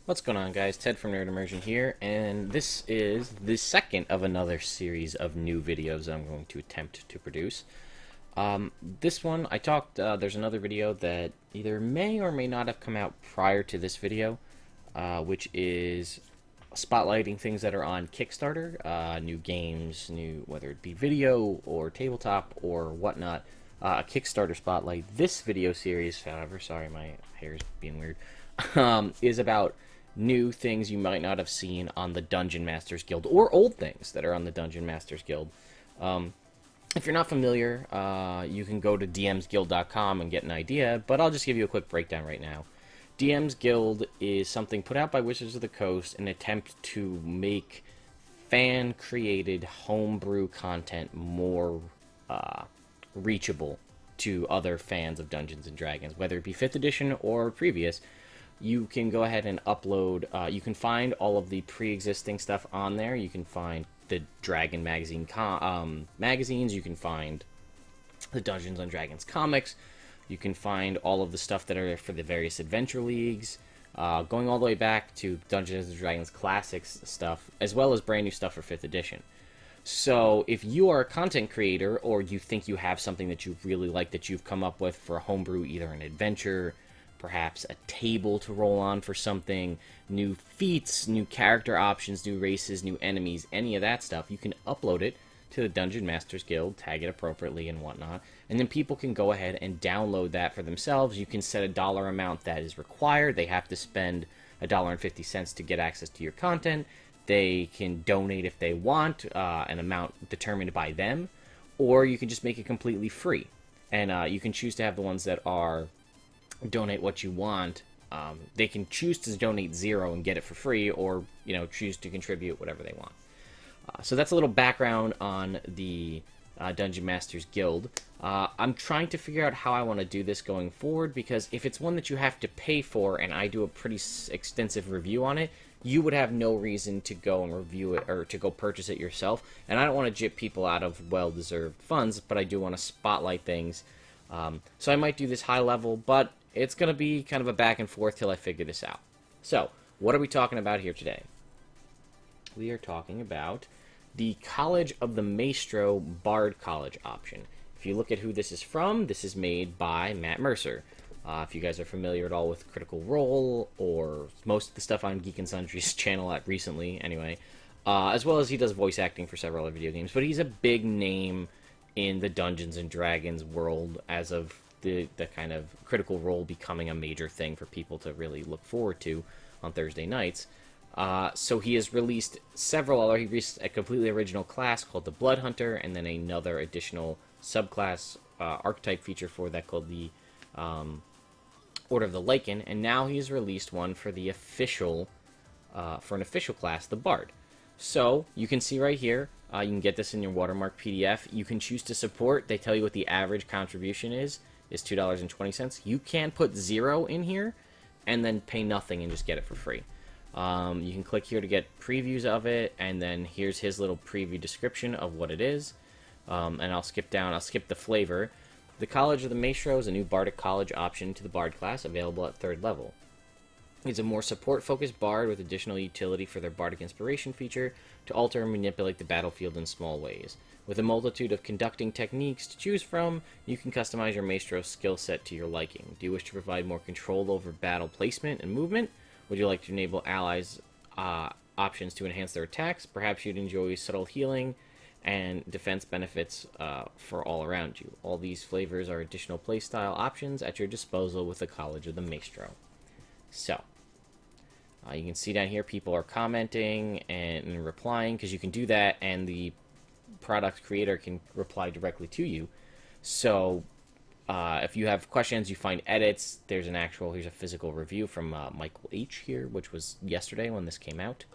What's going on, guys? Ted from Immersion here, and this is the second of another series of new videos I'm going to attempt to produce. This one, there's another video that either may or may not have come out prior to this video, which is spotlighting things that are on Kickstarter, new games, whether it be video or tabletop or whatnot, a Kickstarter spotlight. This video series, however, sorry, my hair is being weird, is about new things you might not have seen on the Dungeon Masters Guild, or old things that are on the Dungeon Masters Guild. If you're not familiar, you can go to dmsguild.com and get an idea, but I'll just give you a quick breakdown right now. DM's Guild is something put out by Wizards of the Coast in an attempt to make fan-created homebrew content more reachable to other fans of Dungeons & Dragons, whether it be 5th edition or previous. You can go ahead and upload, you can find all of the pre-existing stuff on there. You can find the Dragon Magazine magazines, you can find the Dungeons & Dragons comics, you can find all of the stuff that are for the various adventure leagues, going all the way back to Dungeons & Dragons Classics stuff, as well as brand new stuff for 5th edition. So if you are a content creator, or you think you have something that you really like that you've come up with for a homebrew, either an adventure, perhaps a table to roll on for something, new feats, new character options, new races, new enemies, any of that stuff, you can upload it to the Dungeon Masters Guild, tag it appropriately and whatnot, and then people can go ahead and download that for themselves. You can set a dollar amount that is required. They have to spend $1.50 to get access to your content. They can donate if they want, an amount determined by them, or you can just make it completely free. And you can choose to have the ones that are donate what you want. They can choose to donate 0 and get it for free, or choose to contribute whatever they want. So that's a little background on the Dungeon Masters Guild. I'm trying to figure out how I want to do this going forward, because if it's one that you have to pay for and I do a pretty extensive review on it, you would have no reason to go and review it or to go purchase it yourself. And I don't want to jip people out of well-deserved funds, but I do want to spotlight things. So I might do this high level, but it's going to be kind of a back and forth till I figure this out. So, what are we talking about here today? We are talking about the College of the Maestro Bard College option. If you look at who this is made by Matt Mercer. If you guys are familiar at all with Critical Role, or most of the stuff on Geek and Sundry's channel recently, anyway, as well as he does voice acting for several other video games, but he's a big name in the Dungeons & Dragons world as of the kind of Critical Role becoming a major thing for people to really look forward to on Thursday nights. So he has released he released a completely original class called the Blood Hunter, and then another additional subclass archetype feature for that called the Order of the Lycan, and now he's released one for the official, for an official class, the Bard. So you can see right here, you can get this in your watermark PDF. You can choose to support. They tell you what the average contribution is $2.20. You can put 0 in here and then pay nothing and just get it for free. You can click here to get previews of it, and then here's his little preview description of what it is. And I'll skip the flavor. The College of the Maestro is a new Bardic College option to the Bard class, available at 3rd level. It's a more support-focused Bard with additional utility for their Bardic Inspiration feature to alter and manipulate the battlefield in small ways. With a multitude of conducting techniques to choose from, you can customize your Maestro skill set to your liking. Do you wish to provide more control over battle placement and movement? Would you like to enable allies' options to enhance their attacks? Perhaps you'd enjoy subtle healing and defense benefits for all around you. All these flavors are additional playstyle options at your disposal with the College of the Maestro. So, you can see down here people are commenting and replying, because you can do that and the product creator can reply directly to you. So, if you have questions, you find edits, here's a physical review from Michael H. here, which was yesterday when this came out.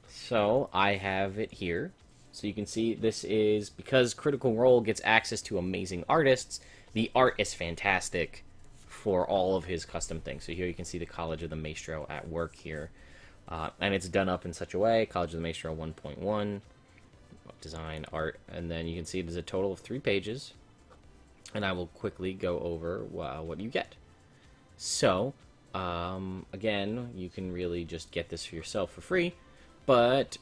So, I have it here. So you can see this is, because Critical Role gets access to amazing artists, the art is fantastic for all of his custom things. So here you can see the College of the Maestro at work here. And it's done up in such a way, College of the Maestro 1.1, design, art, and then you can see there's a total of 3 pages. And I will quickly go over what you get. So, Again, you can really just get this for yourself for free, but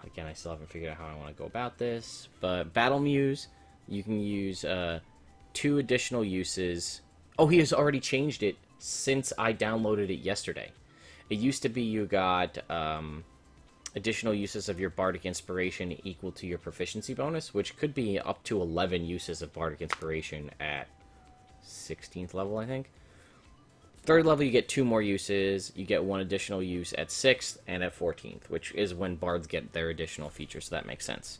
again, I still haven't figured out how I want to go about this. But Battle Muse, you can use 2 additional uses. Oh, he has already changed it since I downloaded it yesterday. It used to be you got additional uses of your Bardic Inspiration equal to your proficiency bonus, which could be up to 11 uses of Bardic Inspiration at 16th level, I think. 3rd level, you get 2 more uses. You get 1 additional use at 6th and at 14th, which is when bards get their additional features, so that makes sense.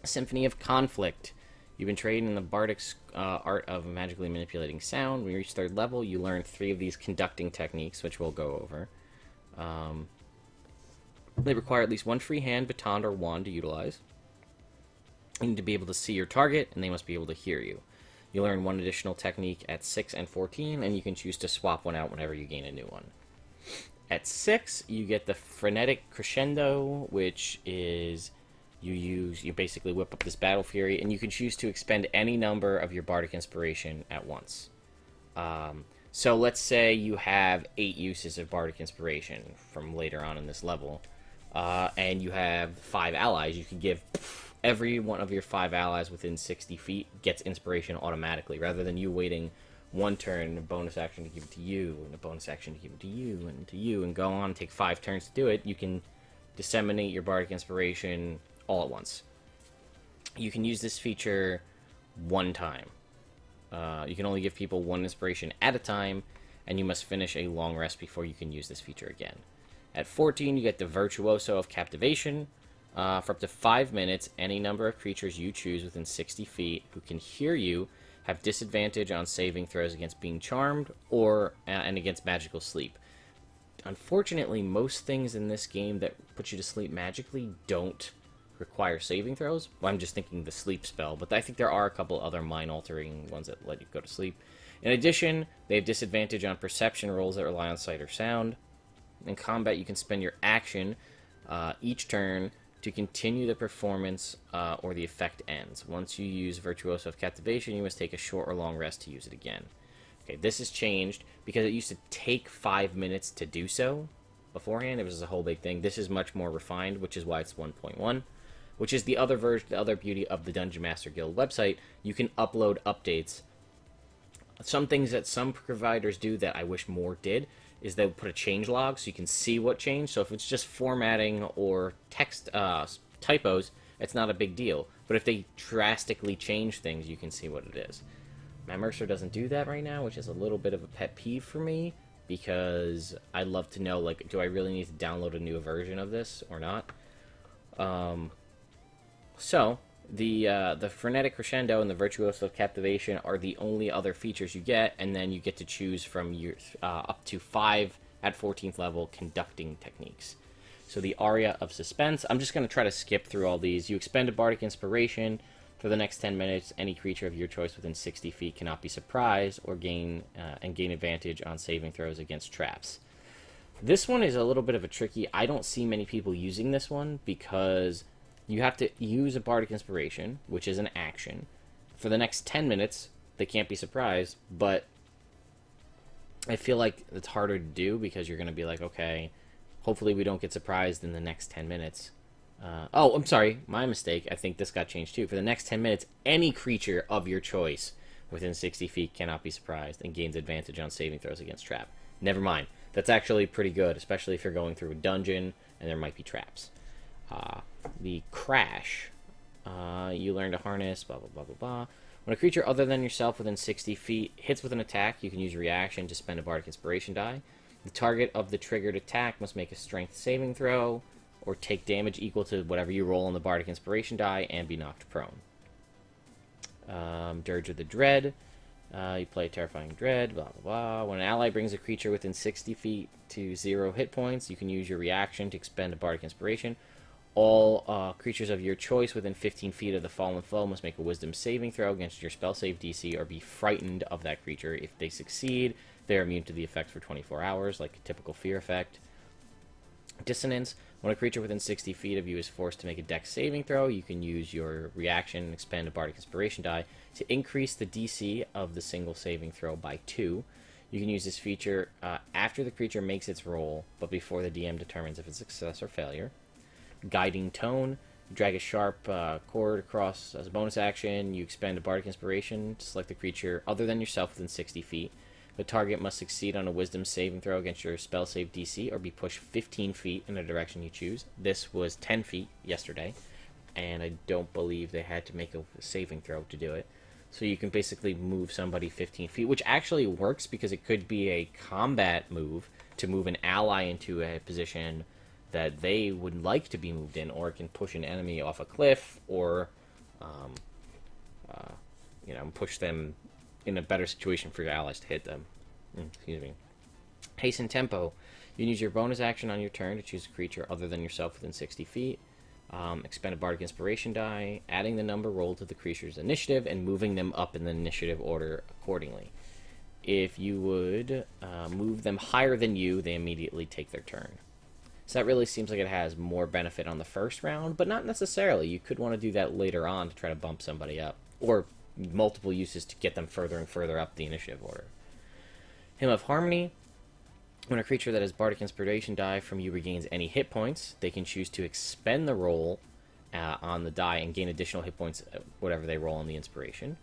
Symphony of Conflict. You've been trained in the Bardic's art of magically manipulating sound. When you reach 3rd level, you learn 3 of these conducting techniques, which we'll go over. They require at least 1 free hand, baton, or wand to utilize. You need to be able to see your target, and they must be able to hear you. You learn 1 additional technique at 6 and 14, and you can choose to swap one out whenever you gain a new one. At 6, you get the Frenetic Crescendo, which is you basically whip up this Battle Fury, and you can choose to expend any number of your Bardic Inspiration at once. So let's say you have 8 uses of Bardic Inspiration from later on in this level, and you have 5 allies. You can give every one of your 5 allies within 60 feet gets inspiration automatically, rather than you waiting 1 turn, a bonus action to give it to you, and a bonus action to give it to you, and to you, and go on and take 5 turns to do it. You can disseminate your Bardic Inspiration all at once. You can use this feature 1 time. You can only give people 1 inspiration at a time, and you must finish a long rest before you can use this feature again. At 14, you get the Virtuoso of Captivation. For up to 5 minutes, any number of creatures you choose within 60 feet who can hear you have disadvantage on saving throws against being charmed or and against magical sleep. Unfortunately, most things in this game that put you to sleep magically don't require saving throws. Well, I'm just thinking the sleep spell, but I think there are a couple other mind-altering ones that let you go to sleep. In addition, they have disadvantage on perception rolls that rely on sight or sound. In combat, you can spend your action each turn to continue the performance or the effect ends. Once you use Virtuoso of Captivation, you must take a short or long rest to use it again. Okay, this has changed because it used to take 5 minutes to do so beforehand. It was a whole big thing. This is much more refined, which is why it's 1.1, which is the other version, the other beauty of the Dungeon Master Guild website. You can upload updates. Some things that some providers do that I wish more did is they'll put a change log so you can see what changed. So if it's just formatting or text typos, it's not a big deal. But if they drastically change things, you can see what it is. Matt Mercer doesn't do that right now, which is a little bit of a pet peeve for me, because I'd love to know, like, do I really need to download a new version of this or not? So the Frenetic Crescendo and the Virtuoso of Captivation are the only other features you get, and then you get to choose from your up to 5 at 14th level conducting techniques. So the Aria of Suspense, I'm just going to try to skip through all these. You expend a Bardic Inspiration. For the next 10 minutes, any creature of your choice within 60 feet cannot be surprised or gain advantage on saving throws against traps. This one is a little bit of a tricky. I don't see many people using this one because you have to use a Bardic Inspiration, which is an action. For the next 10 minutes, they can't be surprised, but I feel like it's harder to do because you're going to be like, okay, hopefully we don't get surprised in the next 10 minutes. Oh, I'm sorry, my mistake. I think this got changed too. For the next 10 minutes, any creature of your choice within 60 feet cannot be surprised and gains advantage on saving throws against trap. Never mind. That's actually pretty good, especially if you're going through a dungeon and there might be traps. The Crash. You learn to harness, blah, blah, blah, blah, blah. When a creature other than yourself within 60 feet hits with an attack, you can use a reaction to spend a Bardic Inspiration die. The target of the triggered attack must make a strength saving throw or take damage equal to whatever you roll on the Bardic Inspiration die and be knocked prone. Dirge of the Dread. You play Terrifying Dread, blah, blah, blah. When an ally brings a creature within 60 feet to 0 hit points, you can use your reaction to expend a Bardic Inspiration. All creatures of your choice within 15 feet of the fallen foe must make a Wisdom saving throw against your spell save DC or be frightened of that creature. If they succeed, they are immune to the effect for 24 hours, like a typical fear effect. Dissonance. When a creature within 60 feet of you is forced to make a Dex saving throw, you can use your reaction and expend a Bardic Inspiration die to increase the DC of the single saving throw by 2. You can use this feature after the creature makes its roll, but before the DM determines if it's success or failure. Guiding Tone. You drag a sharp cord across as a bonus action. You expend a Bardic Inspiration to select a creature other than yourself within 60 feet. The target must succeed on a Wisdom saving throw against your spell save DC or be pushed 15 feet in the direction you choose. This was 10 feet yesterday, and I don't believe they had to make a saving throw to do it. So you can basically move somebody 15 feet, which actually works because it could be a combat move to move an ally into a position that they would like to be moved in, or it can push an enemy off a cliff, or push them in a better situation for your allies to hit them. Excuse me. Hasten Tempo. You can use your bonus action on your turn to choose a creature other than yourself within 60 feet. Expend a Bardic Inspiration die, adding the number rolled to the creature's initiative, and moving them up in the initiative order accordingly. If you would move them higher than you, they immediately take their turn. So that really seems like it has more benefit on the first round, but not necessarily. You could want to do that later on to try to bump somebody up, or multiple uses to get them further and further up the initiative order. Hymn of Harmony. When a creature that has Bardic Inspiration die from you regains any hit points, they can choose to expend the roll on the die and gain additional hit points, whatever they roll on the inspiration.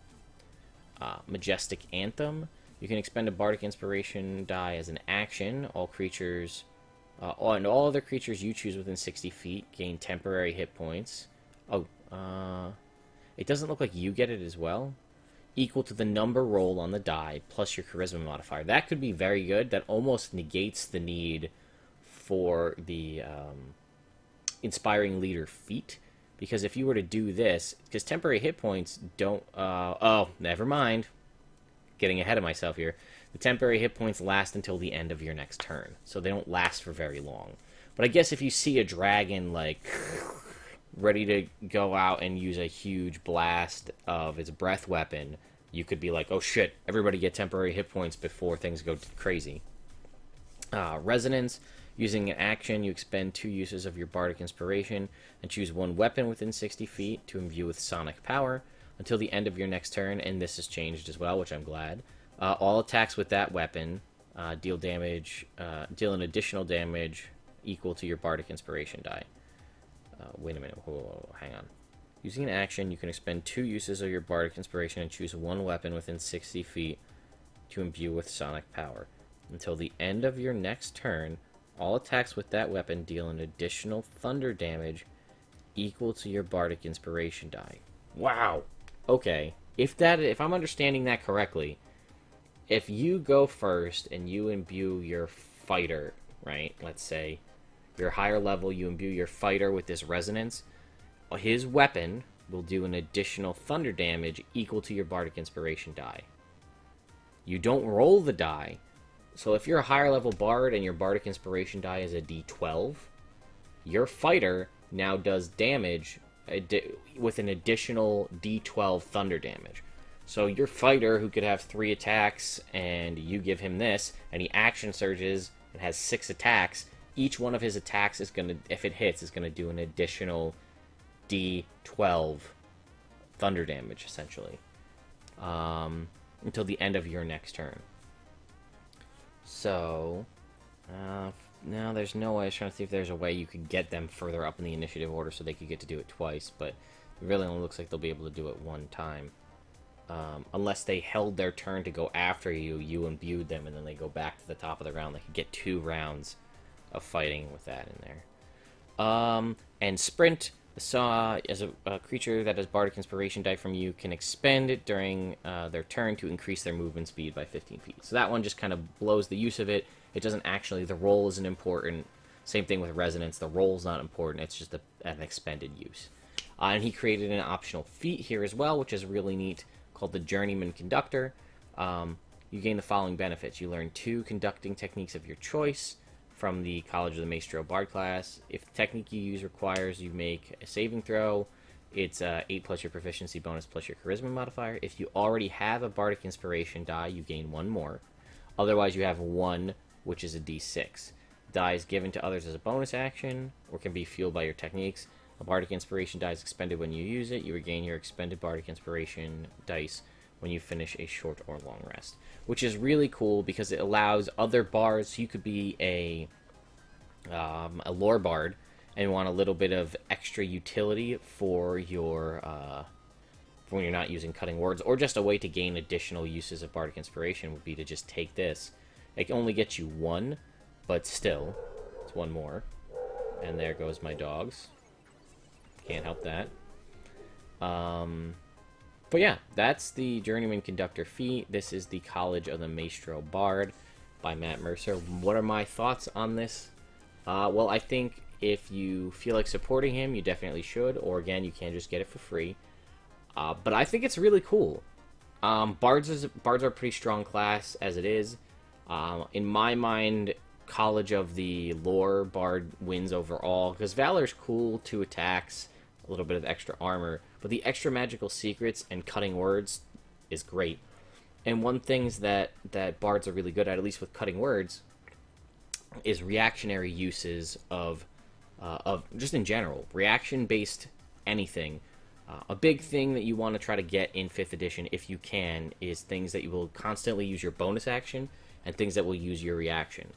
Majestic Anthem. You can expend a Bardic Inspiration die as an action. All creatures, and all other creatures you choose within 60 feet gain temporary hit points. It doesn't look like you get it as well. Equal to the number roll on the die plus your charisma modifier. That could be very good. That almost negates the need for the Inspiring Leader feat. Because if you were to do this, because temporary hit points don't... never mind. Getting ahead of myself here. The temporary hit points last until the end of your next turn. So they don't last for very long. But I guess if you see a dragon, like... ready to go out and use a huge blast of its breath weapon, you could be like, oh shit, everybody get temporary hit points before things go crazy. Resonance. Using an action, you expend 2 uses of your Bardic Inspiration and choose 1 weapon within 60 feet to imbue with sonic power until the end of your next turn, and this has changed as well, which I'm glad. All attacks with that weapon deal an additional damage equal to your Bardic Inspiration die. Wait a minute. Whoa, hang on. Using an action, you can expend 2 uses of your Bardic Inspiration and choose 1 weapon within 60 feet to imbue with sonic power. Until the end of your next turn, all attacks with that weapon deal an additional thunder damage equal to your Bardic Inspiration die. Wow! Okay. If I'm understanding that correctly, if you go first and you imbue your fighter, right, let's say, your higher level, you imbue your fighter with this resonance, his weapon will do an additional thunder damage equal to your Bardic Inspiration die. You don't roll the die, so if you're a higher level bard and your Bardic Inspiration die is a d12, your fighter now does damage with an additional d12 thunder damage. So your fighter, who could have 3 attacks, and you give him this, and he action surges and has 6 attacks, each one of his attacks is going to, if it hits, is going to do an additional d12 thunder damage, essentially, until the end of your next turn. So, now there's no way. I was trying to see if there's a way you could get them further up in the initiative order so they could get to do it twice, but it really only looks like they'll be able to do it 1 time. Unless they held their turn to go after you, you imbued them, and then they go back to the top of the round. They could get 2 rounds of fighting with that in there. And Sprint, as a creature that has Bardic Inspiration die from you, can expend it during their turn to increase their movement speed by 15 feet. So that one just kind of blows the use of it. It doesn't actually, the roll isn't important. Same thing with Resonance, the roll's not important, it's just an expended use. And he created an optional feat here as well, which is really neat, called the Journeyman Conductor. You gain the following benefits. You learn 2 conducting techniques of your choice from the College of the Maestro Bard class. If the technique you use requires you make a saving throw, it's 8 plus your proficiency bonus plus your charisma modifier. If you already have a Bardic Inspiration die, you gain 1 more. Otherwise, you have 1, which is a d6. Die is given to others as a bonus action, or can be fueled by your techniques. A Bardic Inspiration die is expended when you use it. You regain your expended Bardic Inspiration dice when you finish a short or long rest, which is really cool because it allows other bards. You could be a lore bard and want a little bit of extra utility for your for when you're not using cutting words, or just a way to gain additional uses of bardic inspiration would be to just take this. It only gets you one, but still, it's one more. And there goes my dogs. Can't help that. But yeah, that's the Journeyman Conductor feat. This is the College of the Maestro Bard by Matt Mercer. What are my thoughts on this? Well, I think if you feel like supporting him, you definitely should. Or again, you can just get it for free. But I think it's really cool. Bards are a pretty strong class as it is. In my mind, College of the Lore Bard wins overall, because Valor's cool, 2 attacks, a little bit of extra armor, but the extra magical secrets and cutting words is great. And one thing that Bards are really good at least with cutting words, is reactionary uses of just in general, reaction-based anything. A big thing that you want to try to get in 5th edition, if you can, is things that you will constantly use your bonus action and things that will use your reaction.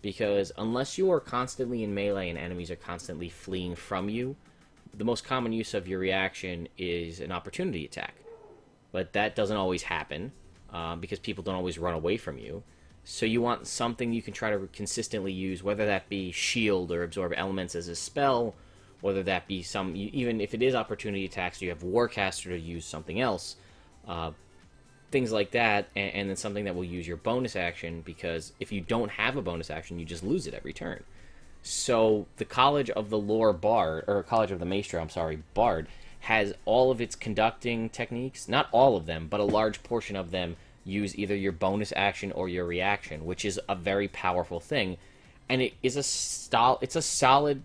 Because unless you are constantly in melee and enemies are constantly fleeing from you, the most common use of your reaction is an opportunity attack. But that doesn't always happen, because people don't always run away from you. So you want something you can try to consistently use, whether that be shield or absorb elements as a spell, whether that be some, even if it is opportunity attacks, you have Warcaster to use something else, things like that, and then something that will use your bonus action, because if you don't have a bonus action, you just lose it every turn. So the College of the Lore Bard, or College of the Maestro, Bard, has all of its conducting techniques, not all of them, but a large portion of them use either your bonus action or your reaction, which is a very powerful thing. And it is it's a solid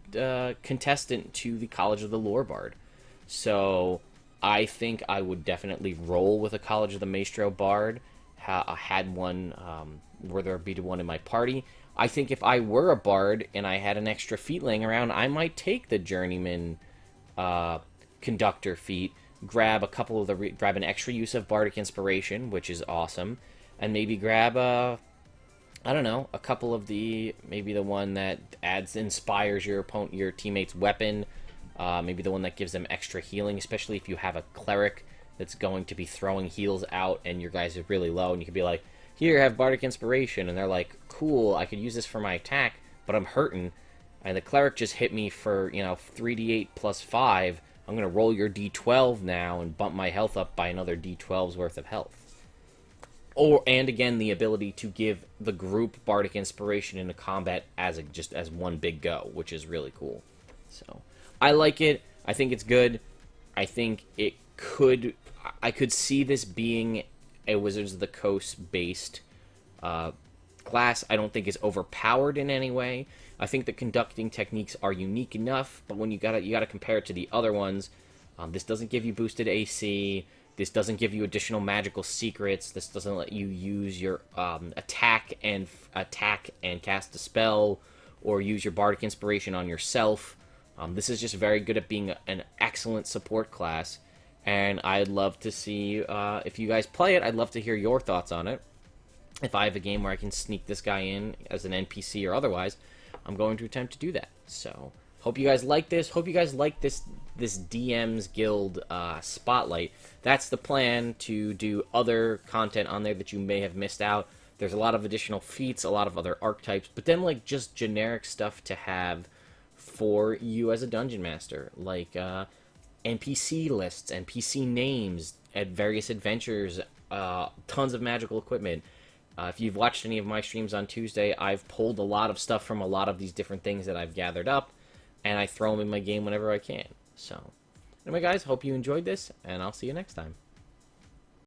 contestant to the College of the Lore Bard. So I think I would definitely roll with a College of the Maestro Bard. I had one, where there be one in my party. I think if I were a Bard and I had an extra feat laying around, I might take the Journeyman Conductor feat, grab a couple of grab an extra use of Bardic Inspiration, which is awesome, and maybe grab I don't know, a couple of maybe the one that inspires your teammate's weapon, maybe the one that gives them extra healing, especially if you have a cleric that's going to be throwing heals out and your guys are really low, and you could be like, here, have Bardic Inspiration, and they're like, cool, I could use this for my attack, but I'm hurting, and the cleric just hit me for, 3d8 plus 5, I'm going to roll your d12 now and bump my health up by another d12's worth of health. And again, the ability to give the group Bardic Inspiration into combat as one big go, which is really cool. So, I like it. I think it's good. I think I could see this being a Wizards of the Coast based class. I don't think it's overpowered in any way. I think the conducting techniques are unique enough, but when you gotta compare it to the other ones, this doesn't give you boosted AC. This doesn't give you additional magical secrets. This doesn't let you use your attack and cast a spell, or use your Bardic Inspiration on yourself. This is just very good at being an excellent support class, and I'd love to see if you guys play it. I'd love to hear your thoughts on it. If I have a game where I can sneak this guy in as an NPC or otherwise, I'm going to attempt to do that. So, hope you guys like this. Hope you guys like this DM's Guild spotlight. That's the plan, to do other content on there that you may have missed out. There's a lot of additional feats, a lot of other archetypes, but then like just generic stuff to have for you as a dungeon master, like NPC lists, NPC names, at various adventures, tons of magical equipment. If you've watched any of my streams on Tuesday, I've pulled a lot of stuff from a lot of these different things that I've gathered up, and I throw them in my game whenever I can. So, anyway guys, hope you enjoyed this, and I'll see you next time.